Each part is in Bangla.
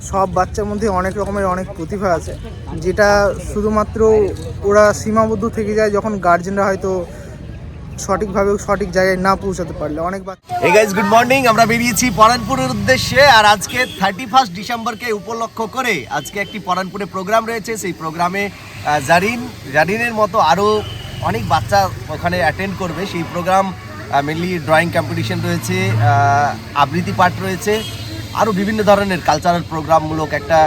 সব বাচ্চার মধ্যে অনেক রকমের অনেক প্রতিভা আছে, যেটা শুধুমাত্র ওরা সীমাবদ্ধ থেকে যায় যখন গার্জেনরা হয়তো সঠিকভাবে সঠিক জায়গায় না পৌঁছাতে পারলে। অনেক বাচ্চা। Hey guys, good morning. আমরা বেরিয়েছি পরানপুরের উদ্দেশ্যে। আর আজকে 31 ডিসেম্বরকে উপলক্ষ করে আজকে একটি পরানপুরে প্রোগ্রাম রয়েছে। সেই প্রোগ্রামে জারিনের মতো আরও অনেক বাচ্চা ওখানে অ্যাটেন্ড করবে। সেই প্রোগ্রাম মেনলি ড্রয়িং কম্পিটিশন রয়েছে, আবৃত্তি পাঠ রয়েছে, আরও বিভিন্ন ধরনের কালচারাল প্রোগ্রামমূলক একটা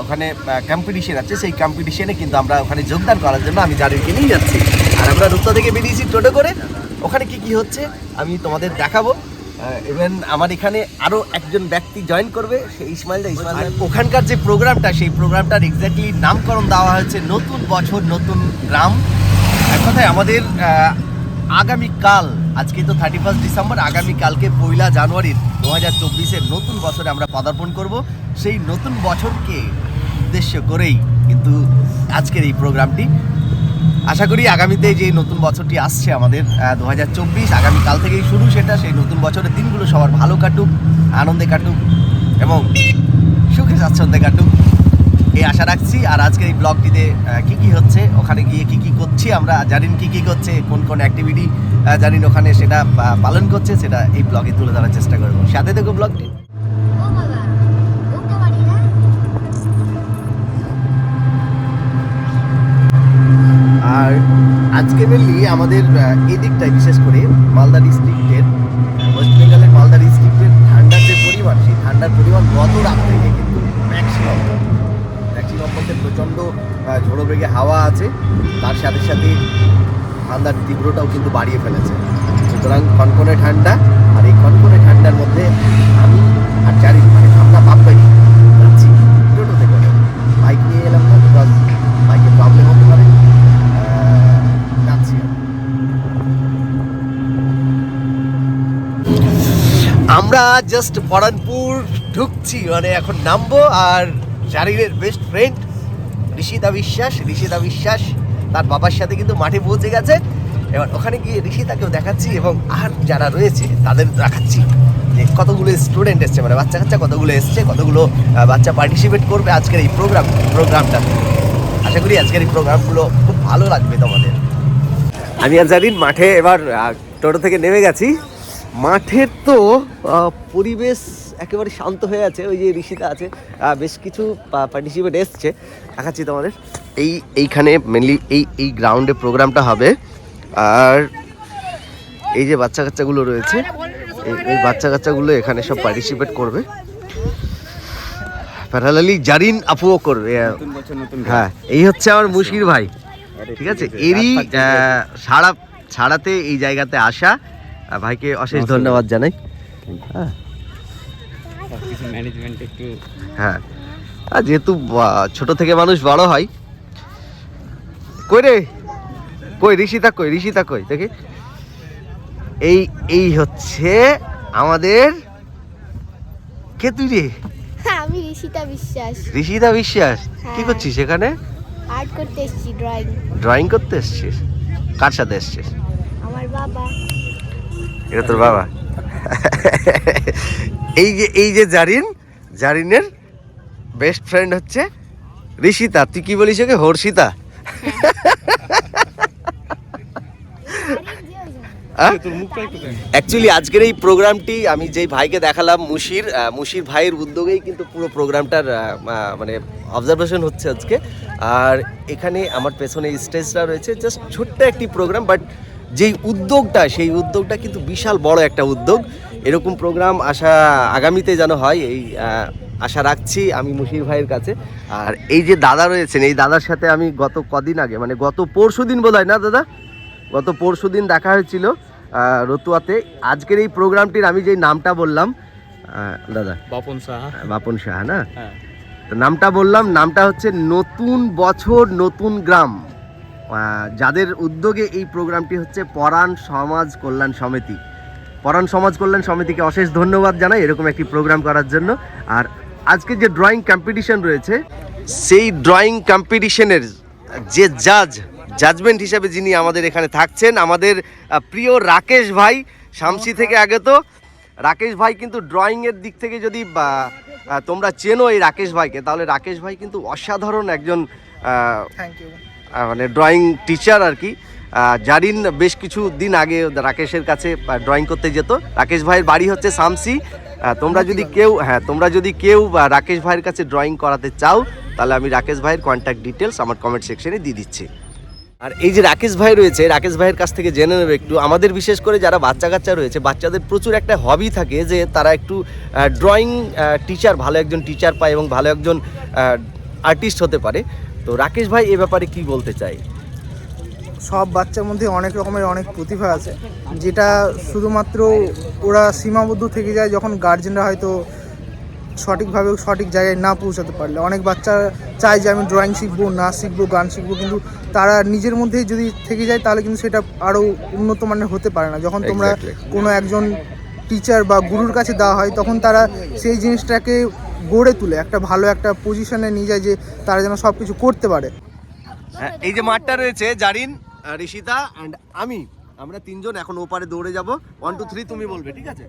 ওখানে কম্পিটিশন আছে। সেই কম্পিটিশনে কিন্তু আমরা ওখানে যোগদান করার জন্য আমি জারিনকে নিয়ে যাচ্ছি। আর আমরা রুত্তা থেকে বেরিয়েছি টোটো করে। ওখানে কি হচ্ছে আমি তোমাদের দেখাবো। ইভেন আমার এখানে আরও একজন ব্যক্তি জয়েন করবে, সেই ইসমাইল। ওখানকার যে প্রোগ্রামটা, সেই প্রোগ্রামটার এক্স্যাক্টলি নামকরণ দেওয়া হয়েছে নতুন বছর নতুন গ্রাম। এক কথায় আমাদের আগামীকাল, আজকে তো 31 ডিসেম্বর, আগামীকালকে 1 জানুয়ারির 2024-এর নতুন বছরে আমরা পদার্পণ করব। সেই নতুন বছরকে উদ্দেশ্য করেই কিন্তু আজকের এই প্রোগ্রামটি। আশা করি আগামীতে যে নতুন বছরটি আসছে আমাদের 2024, আগামীকাল থেকেই শুরু সেটা। সেই নতুন বছরের দিনগুলো সবার ভালো কাটুক, আনন্দে কাটুক এবং সুখে স্বাচ্ছন্দ্যে কাটুক, এই আশা রাখছি। আর আজকের এই ব্লগটিতে কি হচ্ছে, ওখানে গিয়ে কি করছি আমরা, জারিন কি করছে, কোন কোন অ্যাক্টিভিটি জারিন ওখানে সেটা পালন করছে, সেটা এই ব্লগে তুলে ধরার চেষ্টা করবো। সাথে দেখো ব্লগটি। আর আজকে মেনলি আমাদের এদিকটায়, বিশেষ করে মালদা ডিস্ট্রিক্টের, ওয়েস্ট বেঙ্গলের মালদা ডিস্ট্রিক্টের ঠান্ডার যে পরিমাণ, সেই ঠান্ডার পরিমাণ গত রাত থেকে কিন্তু ম্যাক্সিমাম মধ্যে প্রচণ্ড ঝোড়ো বেগে হাওয়া আছে। তার সাথে সাথে ঠান্ডার তীব্রতাও কিন্তু বাড়িয়ে ফেলেছে। সুতরাং কনকনে ঠান্ডা, আর এই কনকনে ঠান্ডার মধ্যে আমি আর জারিন, মানে আমরা ভাববাই যাচ্ছি টোটোতে করে। বাইক নিয়ে এলাম না, বিকজ বাইকে প্রবলেম হতে পারে। যাচ্ছি আমরা জাস্ট পরানপুর ঢুকছি, মানে এখন নামবো। আর জারিনের বেস্ট ফ্রেন্ড ঋষিতা বিশ্বাস তার বাবার সাথে কিন্তু মাঠে পৌঁছে গেছে। এবার ওখানে গিয়ে ঋষিতাকেও দেখাচ্ছি এবং আর যারা রয়েছে তাদের দেখাচ্ছি যে কতগুলো স্টুডেন্ট এসছে, মানে বাচ্চা কাচ্চা কতগুলো এসছে, কতগুলো বাচ্চা পার্টিসিপেট করবে আজকের এই প্রোগ্রামটা। আশা করি আজকের এই প্রোগ্রামগুলো খুব ভালো লাগবে তোমাদের। আমি আর জারিন মাঠে এবার টোটো থেকে নেমে গেছি। মাঠের তো পরিবেশ একেবারে শান্ত হয়ে আছে। ওই যে ঋষিতা আছে, বেশ কিছু পার্টিসিপেট এসছে, দেখাচ্ছি তোমাদের। এইখানে মেনলি এই গ্রাউন্ডে প্রোগ্রামটা হবে। আর এই যে বাচ্চা কাচ্চাগুলো রয়েছে, এই বাচ্চা কাচ্চাগুলো এখানে সব পার্টিসিপেট করবে। প্যারালালি জারিন আপুও করবে। হ্যাঁ, এই হচ্ছে আমার মুশির ভাই, ঠিক আছে। এরই ছাড়াতে এই জায়গাতে আসা। ভাইকে অশেষ ধন্যবাদ জানাই। হ্যাঁ, যেহেতু ছোট থেকে মানুষ বড় হয়। কই ঋষিতা কই দেখি। এই হচ্ছে আমাদের, কে তুই রে? আমি ঋষিতা বিশ্বাস। কি করছিস সেখানে? আর্ট করতে এসেছি, ড্রয়িং করতে এসেছিস? কার সাথে এসেছিস? আমার বাবা। এটা তোর বাবা? এই যে জারিনের বেস্ট ফ্রেন্ড হচ্ছে ঋষিতা। তুই কি বলিস ওকে? হর্ষিতা। অ্যাকচুয়ালি আজকের এই প্রোগ্রামটি আমি যেই ভাইকে দেখালাম, মুশির ভাইয়ের উদ্যোগেই কিন্তু পুরো প্রোগ্রামটার মানে অবজারভেশন হচ্ছে আজকে। আর এখানে আমার পেছনে স্টেজটা রয়েছে, জাস্ট ছোট্ট একটি প্রোগ্রাম, বাট যেই উদ্যোগটা, সেই উদ্যোগটা কিন্তু বিশাল বড় একটা উদ্যোগ। এরকম প্রোগ্রাম আগামীতে যেন হয়, এই আশা রাখছি আমি মুশির ভাইয়ের কাছে। আর এই যে দাদা রয়েছেন, এই দাদার সাথে আমি গত কদিন আগে, মানে গত পরশুদিন বোধহয়, না দাদা, গত পরশুদিন দেখা হয়েছিল রতুয়াতে। আজকের এই প্রোগ্রামটির আমি যেই নামটা বললাম, দাদা বাপন সাহা না, নামটা বললাম, নামটা হচ্ছে নতুন বছর নতুন গ্রাম। যাদের উদ্যোগে এই প্রোগ্রামটি হচ্ছে পরাণ সমাজ কল্যাণ সমিতিকে অশেষ ধন্যবাদ জানাই এরকম একটি প্রোগ্রাম করার জন্য। আর আজকে যে ড্রয়িং কম্পিটিশন রয়েছে, সেই ড্রয়িং কম্পিটিশনের যে জাজমেন্ট হিসেবে যিনি আমাদের এখানে থাকছেন, আমাদের প্রিয় রাকেশ ভাই, শামসি থেকে আগত। রাকেশ ভাই কিন্তু ড্রয়িংয়ের দিক থেকে যদি তোমরা চেনো এই রাকেশ ভাইকে, তাহলে রাকেশ ভাই কিন্তু অসাধারণ একজন থ্যাংক ইউ। মানে ড্রয়িং টিচার আর কি। জারিন বেশ কিছু দিন আগে রাকেশের কাছে ড্রয়িং করতে যেত। রাকেশ ভাইয়ের বাড়ি হচ্ছে শামসি। তোমরা যদি কেউ রাকেশ ভাইয়ের কাছে ড্রয়িং করাতে চাও, তাহলে আমি রাকেশ ভাইয়ের কন্ট্যাক্ট ডিটেলস আমার কমেন্ট সেকশনে দিয়ে দিচ্ছি। আর এই যে রাকেশ ভাই রয়েছে, রাকেশ ভাইয়ের কাছ থেকে জেনে নেবে একটু, আমাদের বিশেষ করে যারা বাচ্চা কাচ্চা রয়েছে, বাচ্চাদের প্রচুর একটা হবি থাকে যে তারা একটু ড্রয়িং টিচার, ভালো একজন টিচার পায় এবং ভালো একজন আর্টিস্ট হতে পারে। তো রাকেশ ভাই এ ব্যাপারে কি বলতে চাই? সব বাচ্চার মধ্যে অনেক রকমের অনেক প্রতিভা আছে, যেটা শুধুমাত্র ওরা সীমাবদ্ধ থেকে যায় যখন গার্জেনরা হয়তো সঠিকভাবে সঠিক জায়গায় না পৌঁছাতে পারলে। অনেক বাচ্চা চায় যে আমি ড্রয়িং শিখবো, নাচ শিখবো, গান শিখবো, কিন্তু তারা নিজের মধ্যেই যদি থেকে যায় তাহলে কিন্তু সেটা আরও উন্নত মানের হতে পারে না। যখন তোমরা কোনো একজন টিচার বা গুরুর কাছে দেওয়া হয়, তখন তারা সেই জিনিসটাকে গড়ে তুলে একটা ভালো একটা পজিশনে নিয়ে যায় যে তারা যেন সব কিছু করতে পারে। এই যে মাঠটা রয়েছে, জারিন, ঋষিতা অ্যান্ড আমরা তিনজন এখন ওপারে দৌড়ে যাব। 1 2 3 তুমি বলবে, ঠিক আছে?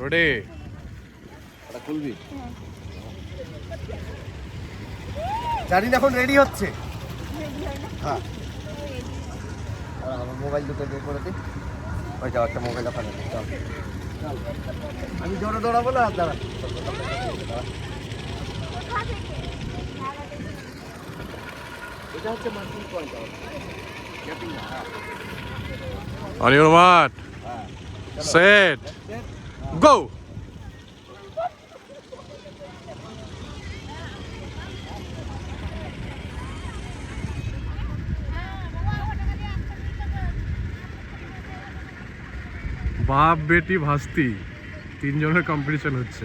রেডি। খুলবি। জারিন এখন রেডি হচ্ছে। হ্যাঁ, আমার মোবাইল দুটো বের করে দিই। ওই যাও, একটা মোবাইল ওখানে চল। আমি জোরে দৌড়াবো না, দাঁড়া। এটা হচ্ছে marking point. On your mark. Set. Go. বাপ বেটি ভাস্তি তিনজনের কম্পিটিশন হচ্ছে।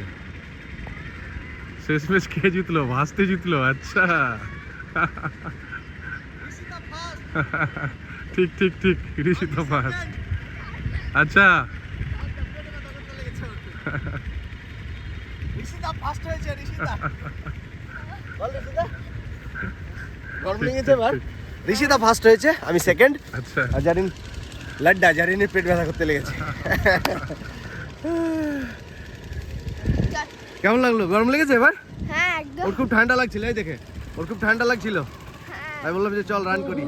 শেষমেশ কে জিতলো? ভাস্তি জিতলো। আচ্ছা, ঠিক ঠিক ঠিক, ঋষিতা ফার্স্ট। আচ্ছা, ঋষিতা ফার্স্ট হয়েছে। ঋষিতা বল, ঋষিতা গরম লেগেছে এবার। ঋষিতা ফার্স্ট হয়েছে, আমি সেকেন্ড। আচ্ছা, আর জারিন লাড্ডা, জারিনের পেট ব্যথা করতে লেগেছে। কেমন লাগলো? গরম লেগেছে এবার? হ্যাঁ একদম। ওর খুব ঠান্ডা লাগছিল, এই দেখে ওর খুব ঠান্ডা লাগছিল। আমি বললাম যে চল রান করি।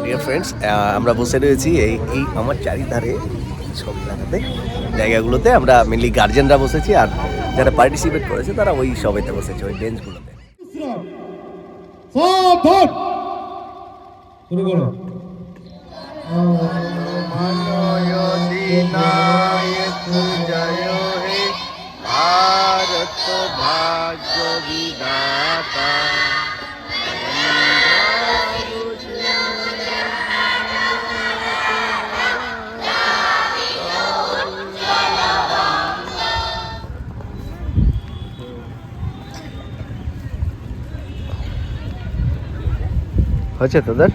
ডিয়ার ফ্রেন্ডস, আমরা বসে রয়েছি এই আমার চারিধারে সব জায়গাগুলোতে। আমরা মেনলি গার্জেনরা বসেছি, আর যারা পার্টিসিপেট করেছে তারা ওই সবাইতে বসেছে, ওই বেঞ্চগুলোতে। শুরু করো। भारत भाग्य विधाता হচ্ছে তোদের